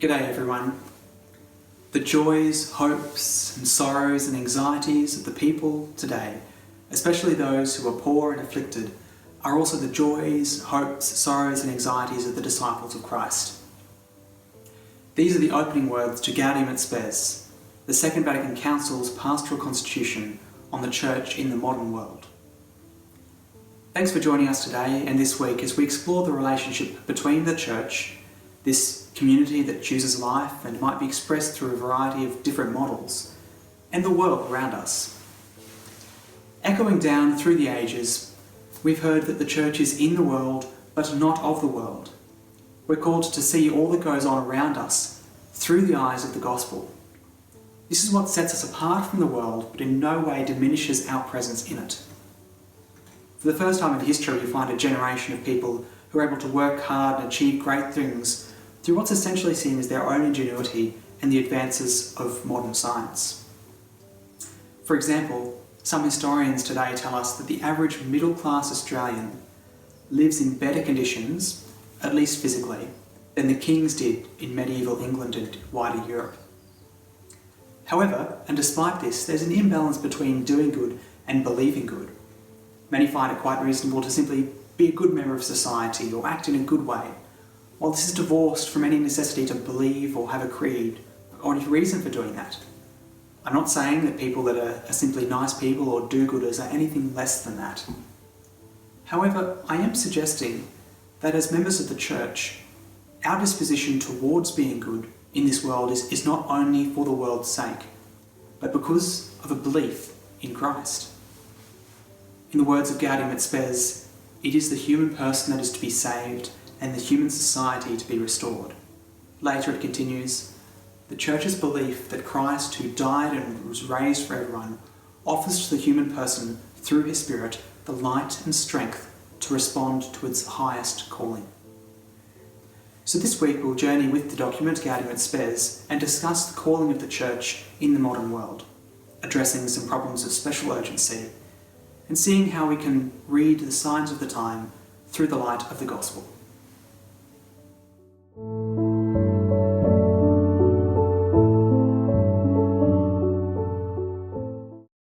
G'day everyone. The joys, hopes and sorrows and anxieties of the people today, especially those who are poor and afflicted, are also the joys, hopes, sorrows and anxieties of the disciples of Christ. These are the opening words to GAUDIUM et SPES, the Second Vatican Council's Pastoral Constitution on the Church in the modern world. Thanks for joining us today and this week as we explore the relationship between the Church, this community that chooses life and might be expressed through a variety of different models, and the world around us. Echoing down through the ages, we've heard that the Church is in the world but not of the world. We're called to see all that goes on around us through the eyes of the Gospel. This is what sets us apart from the world but in no way diminishes our presence in it. For the first time in history, you find a generation of people who are able to work hard and achieve great things through what's essentially seen as their own ingenuity and the advances of modern science. For example, some historians today tell us that the average middle-class Australian lives in better conditions, at least physically, than the kings did in medieval England and wider Europe. However, and despite this, there's an imbalance between doing good and believing good. Many find it quite reasonable to simply be a good member of society or act in a good way, while this is divorced from any necessity to believe or have a creed, or any reason for doing that. I'm not saying that people that are simply nice people or do-gooders are anything less than that. However, I am suggesting that as members of the Church, our disposition towards being good in this world is not only for the world's sake, but because of a belief in Christ. In the words of GAUDIUM et SPES, it is the human person that is to be saved and the human society to be restored. Later it continues, the Church's belief that Christ, who died and was raised for everyone, offers to the human person, through his Spirit, the light and strength to respond to its highest calling. So this week we'll journey with the document GAUDIUM et SPES and discuss the calling of the Church in the modern world, addressing some problems of special urgency, and seeing how we can read the signs of the time through the light of the Gospel.